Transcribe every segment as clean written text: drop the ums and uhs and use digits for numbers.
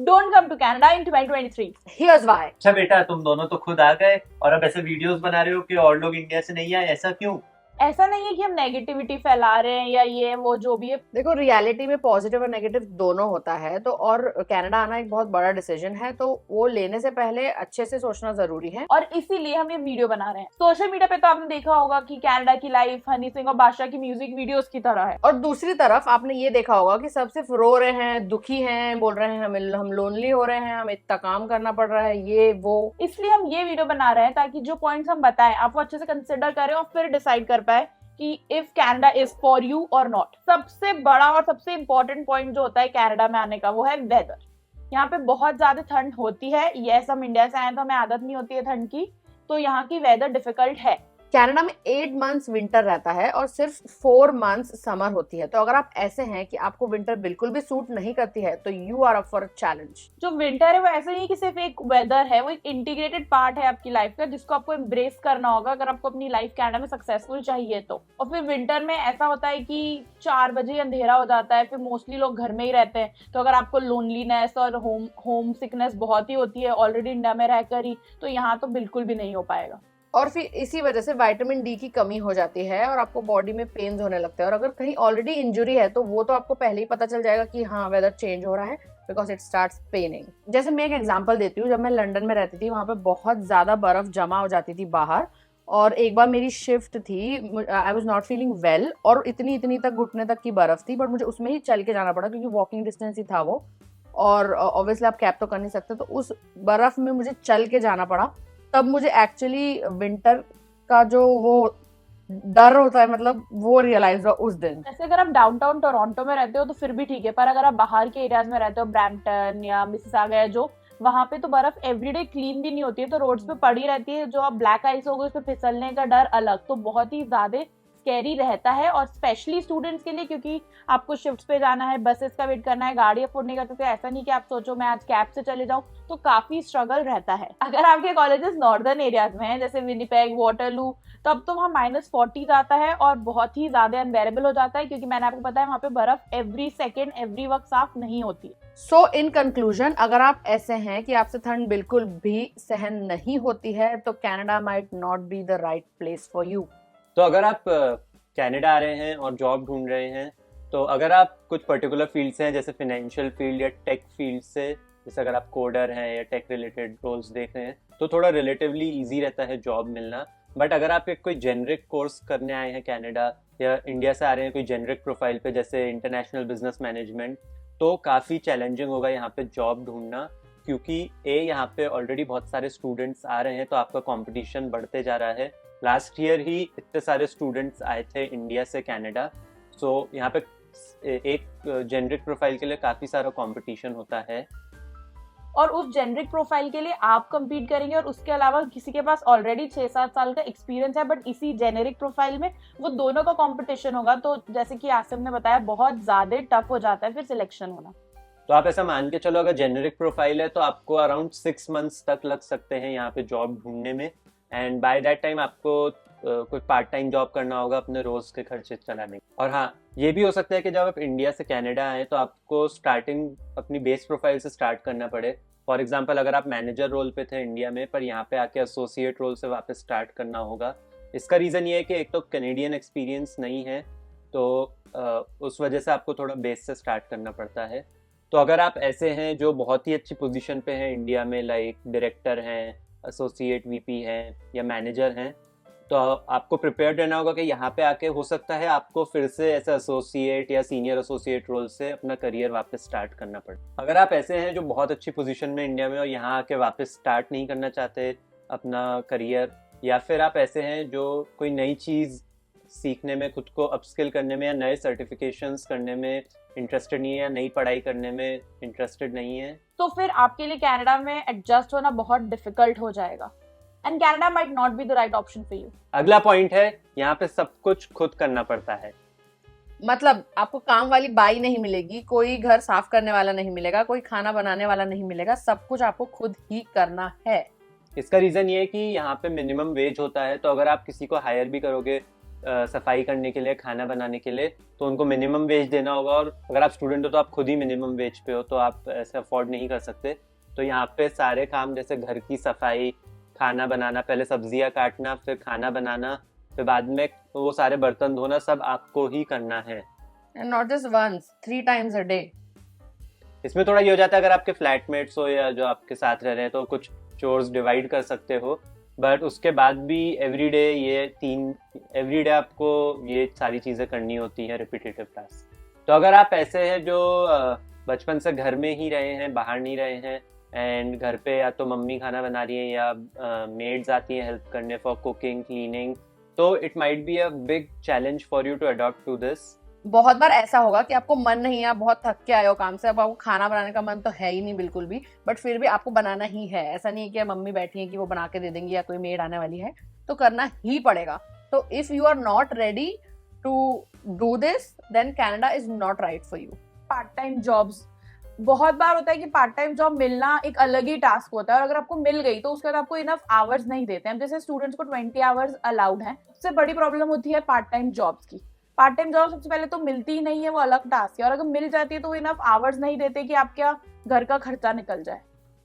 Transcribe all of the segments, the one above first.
Don't come to Canada in 2023. Here's why. अच्छा बेटा, तुम दोनों तो खुद आ गए और अब ऐसे वीडियोस बना रहे हो कि और लोग इंडिया से नहीं आए, ऐसा क्यों? ऐसा नहीं है कि हम नेगेटिविटी फैला रहे हैं या ये वो जो भी है। देखो, रियलिटी में पॉजिटिव और नेगेटिव दोनों होता है, तो और कनाडा आना एक बहुत बड़ा डिसीजन है, तो वो लेने से पहले अच्छे से सोचना जरूरी है। और इसीलिए हम ये वीडियो बना रहे हैं। सोशल मीडिया पे तो आपने देखा होगा कि कनाडा की लाइफ हनी सिंह और बादशाह की म्यूजिक वीडियोस की तरह है, और दूसरी तरफ आपने ये देखा होगा कि सब सिर्फ रो रहे हैं, दुखी हैं, बोल रहे हैं हम लोनली हो रहे हैं, हमें इतना काम करना पड़ रहा है, ये वो। इसलिए हम ये वीडियो बना रहे हैं ताकि जो पॉइंट्स हम बताएं आप वो अच्छे से कंसिडर करें और फिर डिसाइड कर पाए कि if Canada is for you और नॉट। सबसे बड़ा और सबसे इंपॉर्टेंट पॉइंट जो होता है कनाडा में आने का वो है वेदर। यहाँ पे बहुत ज्यादा ठंड होती है। यस, हम इंडिया से आए तो हमें आदत नहीं होती है ठंड की, तो यहाँ की वेदर डिफिकल्ट है। कनाडा में 8 मंथ्स विंटर रहता है और सिर्फ 4 मंथ्स समर होती है। तो अगर आप ऐसे हैं कि आपको विंटर बिल्कुल भी सूट नहीं करती है तो you are up for a challenge. जो विंटर है वो ऐसे नहीं कि सिर्फ एक वेदर है, वो एक इंटीग्रेटेड पार्ट है आपकी लाइफ का, जिसको आपको एम्ब्रेस करना होगा अगर आपको अपनी लाइफ कनाडा में सक्सेसफुल चाहिए तो। और फिर विंटर में ऐसा होता है कि 4 बजे अंधेरा हो जाता है, फिर मोस्टली लोग घर में ही रहते हैं, तो अगर आपको लोनलीनेस और होम सिकनेस बहुत ही होती है ऑलरेडी इंडिया में रहकर ही, तो यहाँ तो बिल्कुल भी नहीं हो पाएगा। और फिर इसी वजह से विटामिन डी की कमी हो जाती है और आपको बॉडी में पेन्स होने लगते हैं। और अगर कहीं ऑलरेडी इंजरी है तो वो तो आपको पहले ही पता चल जाएगा कि हाँ वेदर चेंज हो रहा है, बिकॉज इट स्टार्ट्स पेनिंग। जैसे मैं एक एग्जांपल देती हूँ, जब मैं लंदन में रहती थी वहाँ पे बहुत ज्यादा बर्फ जमा हो जाती थी बाहर, और एक बार मेरी शिफ्ट थी, I was not feeling well, और इतनी तक घुटने तक की बर्फ थी, बट मुझे उसमें ही चल के जाना पड़ा क्योंकि वॉकिंग डिस्टेंस ही था वो, और ऑब्वियसली आप कैब तो कर नहीं सकते, तो उस बर्फ में मुझे चल के जाना पड़ा। तब मुझे एक्चुअली विंटर का जो वो डर होता है, मतलब वो रियलाइज हुआ उस दिन। जैसे अगर आप डाउनटाउन टोरंटो में रहते हो तो फिर भी ठीक है, पर अगर आप बाहर के एरियाज में रहते हो, ब्रैम्पटन या मिसिसागा या जो, वहां पे तो बर्फ एवरीडे क्लीन भी नहीं होती है, तो रोड्स पे पड़ी रहती है, जो आप ब्लैक आइस होगी उस पे फिसलने का डर अलग, तो बहुत ही ज्यादा स्कैरी रहता है। और स्पेशली स्टूडेंट्स के लिए, क्योंकि आपको शिफ्ट्स पे जाना है, बसेस का वेट करना है, गाड़ी अफोर्ड नहीं कर सकते, ऐसा नहीं कि आप सोचो मैं आज कैब से चले जाऊं, तो काफी स्ट्रगल रहता है। अगर आपके कॉलेजेस नॉर्दर्न एरियाज में हैं जैसे विनिपेग, वाटरलू, तब तो वहाँ -40 जाता है और बहुत ही ज्यादा अनबेरेबल हो जाता है, क्योंकि मैंने आपको बताया वहाँ पे बर्फ एवरी सेकेंड एवरी वक्त साफ नहीं होती। सो इन कंक्लूजन, अगर आप ऐसे हैं कि आपसे ठंड बिल्कुल भी सहन नहीं होती है तो Canada might not be the right place for you. तो अगर आप कनाडा आ रहे हैं और जॉब ढूंढ रहे हैं, तो अगर आप कुछ पर्टिकुलर फील्ड से हैं जैसे फाइनेंशियल फील्ड या टेक फील्ड से, जैसे अगर आप कोडर हैं या टेक रिलेटेड रोल्स देख रहे हैं, तो थोड़ा रिलेटिवली इजी रहता है जॉब मिलना। बट अगर आप एक कोई जेनरिक कोर्स करने आए हैं कनाडा या इंडिया से आ रहे हैं कोई जेनरिक प्रोफाइल पे जैसे इंटरनेशनल बिजनेस मैनेजमेंट, तो काफ़ी चैलेंजिंग होगा यहाँ पे जॉब ढूंढना, क्योंकि यहाँ पे ऑलरेडी बहुत सारे स्टूडेंट्स आ रहे हैं, तो आपका कंपटीशन बढ़ते जा रहा है। लास्ट ईयर ही इतने सारे स्टूडेंट्स आए थे इंडिया से कनाडा, सो यहाँ पे एक जेनरिक प्रोफाइल के लिए काफ़ी सारा कंपटीशन होता है। और उस जेनरिक प्रोफाइल के लिए आप compete करेंगे, और उसके अलावा किसी के पास ऑलरेडी 6-7 साल का एक्सपीरियंस है बट इसी जेनरिक प्रोफाइल में, वो दोनों का कंपटीशन होगा, तो जैसे कि आसिम ने बताया बहुत ज्यादा टफ हो जाता है फिर सिलेक्शन होना। तो आप ऐसा मान के चलो, अगर जेनरिक प्रोफाइल है तो आपको अराउंड 6 मंथ्स तक लग सकते हैं यहाँ पे जॉब ढूंढने में, एंड बाय दैट टाइम आपको कोई पार्ट टाइम जॉब करना होगा अपने रोज के खर्चे चलाने। और हाँ, ये भी हो सकता है कि जब आप इंडिया से कनाडा आए तो आपको स्टार्टिंग अपनी बेस प्रोफाइल से स्टार्ट करना पड़े। फॉर एग्जांपल, अगर आप मैनेजर रोल पे थे इंडिया में, पर यहाँ पे आके एसोसिएट रोल से वापस स्टार्ट करना होगा। इसका रीज़न ये है कि एक तो कैनेडियन एक्सपीरियंस नहीं है, तो उस वजह से आपको थोड़ा बेस से स्टार्ट करना पड़ता है। तो अगर आप ऐसे हैं जो बहुत ही अच्छी पोजीशन पे हैं इंडिया में, लाइक डायरेक्टर हैं, एसोसिएट वीपी हैं या मैनेजर हैं, तो आपको प्रिपेयर रहना होगा कि यहाँ पे आके हो सकता है आपको फिर से ऐसा एसोसिएट या सीनियर एसोसिएट रोल से अपना करियर वापस स्टार्ट करना पड़े। अगर आप ऐसे हैं जो बहुत अच्छी पोजीशन में इंडिया में और यहाँ आके वापस स्टार्ट नहीं करना चाहते अपना करियर, या फिर आप ऐसे हैं जो कोई नई चीज़ सीखने में, खुद को अपस्किल करने में या नए सर्टिफिकेशंस करने में इंटरेस्टेड नहीं है या नई पढ़ाई करने में इंटरेस्टेड नहीं है, तो फिर आपके लिए कनाडा में एडजस्ट होना बहुत डिफिकल्ट हो जाएगा, and Canada might not be the right option for you. अगला पॉइंट है, यहाँ पे सब कुछ खुद करना पड़ता है। मतलब आपको काम वाली बाई नहीं मिलेगी, कोई घर साफ करने वाला नहीं मिलेगा, कोई खाना बनाने वाला नहीं मिलेगा, सब कुछ आपको खुद ही करना है। इसका रीज़न ये है कि यहाँ पे मिनिमम वेज होता है, तो अगर आप किसी को हायर भी करोगे सफाई करने के लिए, खाना बनाने के लिए, तो उनको मिनिमम वेज देना होगा। और अगर आप स्टूडेंट हो तो आप खुद ही मिनिमम वेज पे हो, तो आप ऐसे अफोर्ड नहीं कर सकते। तो यहाँ पे सारे काम जैसे घर की सफाई, खाना बनाना, पहले सब्जियां काटना, फिर खाना बनाना, फिर बाद में वो सारे बर्तन धोना, सब आपको ही करना है। And not just once, 3 times a day. इसमें थोड़ा ये हो जाता है अगर आपके फ्लैटमेट्स हो या जो आपके साथ रह रहे हैं तो कुछ चोर्स डिवाइड कर सकते हो, बट उसके बाद भी एवरीडे आपको ये सारी चीज़ें करनी होती है, रिपीटेटिव टास्क। तो अगर आप ऐसे हैं जो बचपन से घर में ही रहे हैं, बाहर नहीं रहे हैं, एंड घर पे या तो मम्मी खाना बना रही है या मेड्स आती हैं हेल्प करने फॉर कुकिंग, क्लीनिंग, तो it might be a big challenge for you to adopt to this. बहुत बार ऐसा होगा कि आपको मन नहीं है, आप बहुत थक के आए हो काम से, अब आपको खाना बनाने का मन तो है ही नहीं बिल्कुल भी, बट फिर भी आपको बनाना ही है। ऐसा नहीं है कि मम्मी बैठी है कि वो बना के दे देंगी या कोई मेड आने वाली है, तो करना ही पड़ेगा। तो if you are not ready to do this, then Canada is not right for you. Part time jobs, बहुत बार होता है कि पार्ट टाइम जॉब मिलना एक अलग ही टास्क होता है, और अगर आपको मिल गई तो उसके बाद आपको इनफ आवर्स नहीं देते हैं। जैसे स्टूडेंट्स को 20 आवर्स अलाउड है। सबसे बड़ी प्रॉब्लम होती है पार्ट टाइम जॉब्स की। पार्ट टाइम जॉब सबसे पहले तो मिलती ही नहीं है, वो अलग टास्क है, और अगर मिल जाती है तो वो इनफ आवर्स नहीं देते कि आपका घर का खर्चा निकल जाए।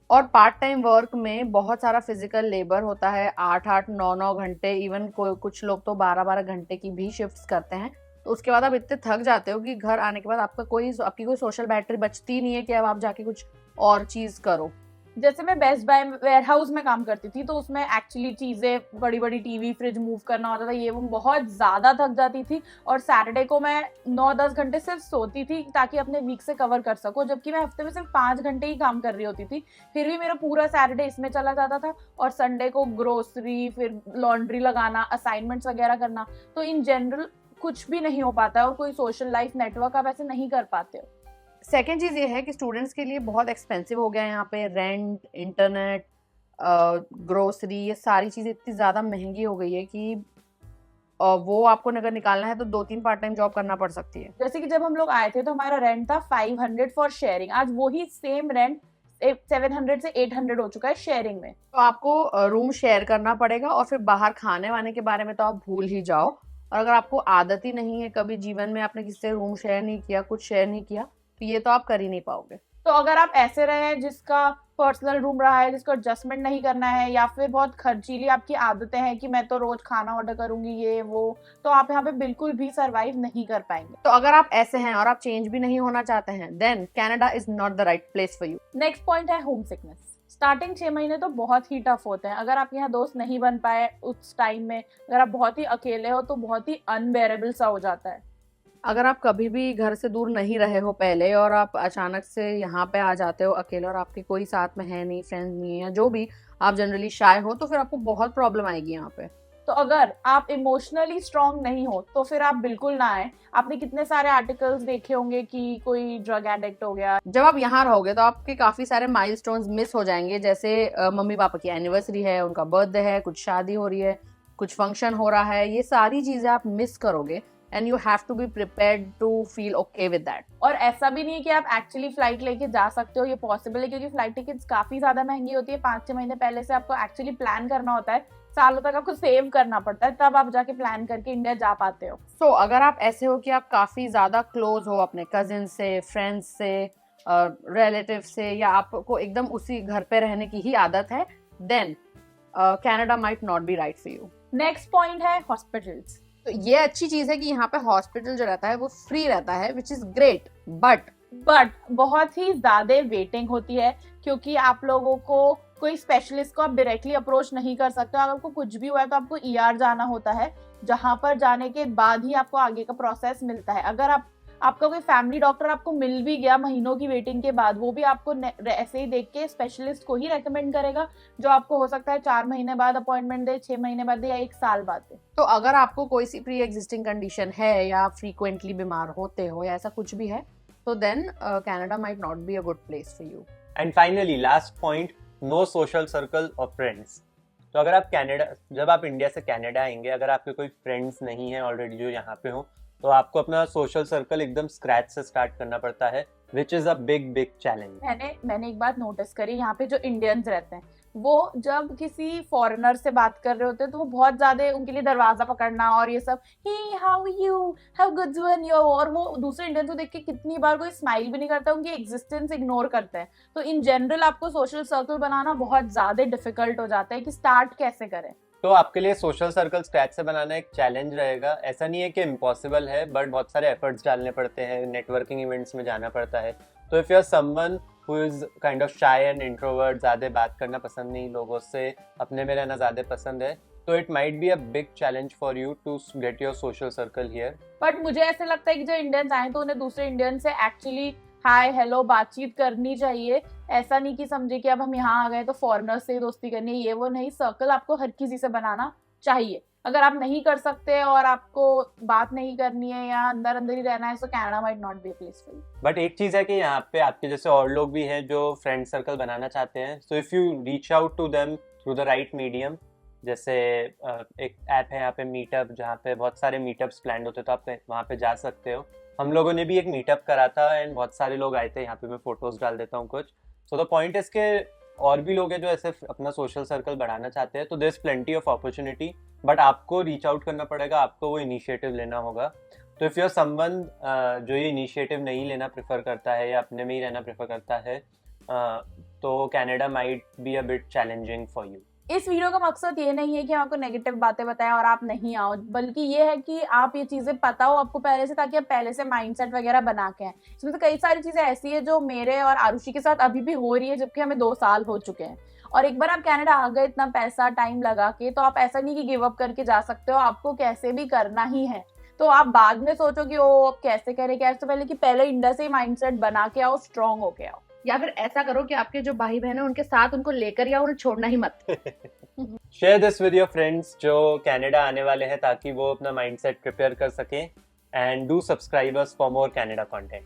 और पार्ट टाइम वर्क में बहुत सारा फिजिकल लेबर होता है, 8-8, 9-9 घंटे, इवन कुछ लोग तो 12-12 घंटे की भी शिफ्ट्स करते हैं। तो उसके बाद आप इतने थक जाते हो कि घर आने के बाद आपकी कोई सोशल बैटरी बचती नहीं है कि अब आप जाके कुछ और चीज करो। जैसे मैं बेस्ट बाय वेयरहाउस में काम करती थी, तो उसमें एक्चुअली चीजें, बड़ी बड़ी टीवी, फ्रिज मूव करना होता था, ये वो बहुत ज्यादा थक जाती थी। और सैटरडे को मैं 9-10 घंटे सिर्फ सोती थी ताकि अपने वीक से कवर कर सकूं, जबकि मैं हफ्ते में सिर्फ 5 घंटे ही काम कर रही होती थी। फिर भी मेरा पूरा सैटरडे इसमें चला जाता था, और संडे को ग्रोसरी, फिर लॉन्ड्री लगाना, असाइनमेंट्स वगैरह करना। तो इन जनरल कुछ भी नहीं हो पाता है, और कोई सोशल लाइफ नेटवर्क आप ऐसे नहीं कर पाते हो। सेकेंड चीज ये है कि स्टूडेंट्स के लिए बहुत एक्सपेंसिव हो गया है यहाँ पे। रेंट, इंटरनेट, ग्रोसरी, ये सारी चीजें इतनी ज्यादा महंगी हो गई है कि वो आपको अगर निकालना है तो 2-3 पार्ट टाइम जॉब करना पड़ सकती है। जैसे कि जब हम लोग आए थे तो हमारा रेंट था 500 फॉर शेयरिंग, आज वही सेम रेंट 700 से 800 हो चुका है शेयरिंग में। तो आपको रूम शेयर करना पड़ेगा, और फिर बाहर खाने वाने के बारे में तो आप भूल ही जाओ। और अगर आपको आदत ही नहीं है, कभी जीवन में आपने किसी से रूम शेयर नहीं किया, कुछ शेयर नहीं किया, तो ये तो आप कर ही नहीं पाओगे। तो अगर आप ऐसे रहे हैं जिसका पर्सनल रूम रहा है, जिसको एडजस्टमेंट नहीं करना है, या फिर बहुत खर्चीली आपकी आदतें हैं कि मैं तो रोज खाना ऑर्डर करूंगी ये वो, तो आप यहाँ पे बिल्कुल भी सरवाइव नहीं कर पाएंगे। तो अगर आप ऐसे हैं और आप चेंज भी नहीं होना चाहते हैं, then Canada is not the right place for you. Next point है होम सिकनेस। स्टार्टिंग 6 महीने तो बहुत ही टफ होते हैं। अगर आप यहाँ दोस्त नहीं बन पाए उस टाइम में, अगर आप बहुत ही अकेले हो, तो बहुत ही अनबेरेबल सा हो जाता है। अगर आप कभी भी घर से दूर नहीं रहे हो पहले, और आप अचानक से यहाँ पे आ जाते हो अकेले, और आपके कोई साथ में है नहीं, फ्रेंड्स नहीं है, या जो भी, आप जनरली शाय हो, तो फिर आपको बहुत प्रॉब्लम आएगी यहाँ पे। तो अगर आप इमोशनली स्ट्रांग नहीं हो तो फिर आप बिल्कुल ना आए। आपने कितने सारे आर्टिकल्स देखे होंगे कि कोई ड्रग एडिक्ट हो गया। जब आप यहाँ रहोगे तो आपके काफी सारे माइलस्टोन्स मिस हो जाएंगे। जैसे मम्मी पापा की एनिवर्सरी है, उनका बर्थडे है, कुछ शादी हो रही है, कुछ फंक्शन हो रहा है, ये सारी चीजें आप मिस करोगे। And you have to be prepared to feel okay with that. और ऐसा भी नहीं है कि आप एक्चुअली फ्लाइट लेके जा सकते हो, ये पॉसिबल है, क्योंकि फ्लाइट टिकट्स काफी ज्यादा महंगी होती है। 5-6 महीने पहले से आपको एक्चुअली प्लान करना होता है, सालों तक आपको सेव करना पड़ता है, तब आप जाके प्लान करके इंडिया जा पाते हो। So, अगर आप ऐसे हो कि आप काफी ज्यादा क्लोज हो अपने कजिन से, फ्रेंड्स से, रिलेटिव से, या आपको एकदम उसी घर पे रहने की ही आदत है, then Canada might not be right for you. Next point है हॉस्पिटल्स। तो ये अच्छी चीज है कि यहाँ पे हॉस्पिटल जो रहता है वो फ्री रहता है, विच इज ग्रेट, बट बहुत ही ज्यादा वेटिंग होती है, क्योंकि आप लोगों को कोई स्पेशलिस्ट को आप डायरेक्टली अप्रोच नहीं कर सकते। अगर आपको कुछ भी हुआ है तो आपको ER जाना होता है, जहां पर जाने के बाद ही आपको आगे का प्रोसेस मिलता है। अगर आपका कोई फैमिली डॉक्टर आपको मिल भी गया महीनों की वेटिंग के बाद, वो भी आपको ऐसे ही देख के स्पेशलिस्ट को ही रेकमेंड करेगा, जो आपको हो सकता है 4 महीने बाद अपॉइंटमेंट दे, 6 महीने बाद दे, या 1 साल बाद दे। तो अगर आपको कोई सी प्री एग्जिस्टिंग कंडीशन है, या फ्रीक्वेंटली बीमार होते हो, या ऐसा कुछ भी है, तो then Canada might not be a good place for you. And finally last point, no social circle और फ्रेंड्स। तो अगर आप जब आप इंडिया से कनाडा आएंगे, अगर आपके कोई फ्रेंड्स नहीं है ऑलरेडी जो यहाँ पे हो, तो आपको अपना सोशल सर्कल एकदम स्क्रैच से स्टार्ट करना पड़ता है, which is a big challenge. मैंने एक बात नोटिस करी, यहाँ पे जो इंडियंस रहते हैं वो जब किसी फॉरेनर से बात कर रहे होते हैं तो वो बहुत ज्यादा उनके लिए दरवाजा पकड़ना और ये सब, ही how you, how good one you, और वो दूसरे इंडियन को देख के कितनी बार कोई स्माइल भी नहीं करता, उनकी एग्जिस्टेंस इग्नोर करते हैं। तो इन जनरल आपको सोशल सर्कल बनाना बहुत ज्यादा डिफिकल्ट हो जाता है कि स्टार्ट कैसे करें। तो आपके लिए सोशल सर्कल स्क्रैच से बनाना एक चैलेंज रहेगा। ऐसा नहीं है कि इम्पॉसिबल है, बट बहुत सारे एफर्ट्स डालने पड़ते हैं, नेटवर्किंग इवेंट्स में जाना पड़ता है। तो if you are someone who is kind of shy and introvert, ज़्यादा बात करना पसंद नहीं, लोगों से अपने में रहना ज़्यादा पसंद है, तो it might be a big challenge for you to get your social circle here. But मुझे ऐसे लगता है कि जो इंडियंस आए तो उन्हें दूसरे इंडियन से एक्चुअली हाय हेलो बातचीत करनी चाहिए। ऐसा नहीं कि समझे कि अब हम यहाँ आ गए तो फॉरेनर से ही दोस्ती करनी है, ये वो नहीं। सर्कल आपको हर किसी से बनाना चाहिए। अगर आप नहीं कर सकते और आपको बात नहीं करनी है या अंदर अंदर ही रहना है, तो Canada might not be peaceful. But एक चीज़ है कि यहाँ पे आपके जैसे और लोग भी हैं जो फ्रेंड सर्कल बनाना चाहते हैं। So if you reach out to them through the right medium, जैसे एक ऐप है यहाँ पे मीटअप, जहाँ पे बहुत सारे मीटअप्स प्लान होते हैं, तो आप वहाँ पे जा सकते हो। हम लोगों ने भी एक मीटअप करा था एंड बहुत सारे लोग आए थे। यहाँ पे मैं फोटोज डाल देता हूँ कुछ। सो द पॉइंट इज के और भी लोग हैं जो ऐसे अपना सोशल सर्कल बढ़ाना चाहते हैं, तो there is plenty of opportunity, but आपको रीच आउट करना पड़ेगा, आपको वो इनिशिएटिव लेना होगा। तो इफ़ यू आर समवन जो ये इनिशिएटिव नहीं लेना प्रेफर करता है या अपने में ही रहना प्रेफर करता है, तो Canada might be a bit challenging for you. इस वीडियो का मकसद ये नहीं है कि हम आपको नेगेटिव बातें बताएं और आप नहीं आओ, बल्कि ये है कि आप ये चीजें पता हो आपको पहले से, ताकि आप पहले से माइंडसेट वगैरह बना के आए। इसमें से कई सारी चीजें ऐसी है जो मेरे और आरुषि के साथ अभी भी हो रही है, जबकि हमें 2 साल हो चुके हैं। और एक बार आप कनाडा आ गए इतना पैसा टाइम लगा के, तो आप ऐसा नहीं कि गिव अप करके जा सकते हो, आपको कैसे भी करना ही है। तो आप बाद में सोचो कि ओ अब कैसे करें क्या, इससे पहले कि पहले इंडिया से माइंडसेट बना के आओ, स्ट्रांग होके आओ। या फिर ऐसा करो कि आपके जो भाई बहन है उनके साथ उनको लेकर या उन्हें छोड़ना ही मत। Share this with your friends जो कनाडा आने वाले हैं, ताकि वो अपना माइंडसेट प्रिपेयर कर सकें। And do subscribe us for more Canada content.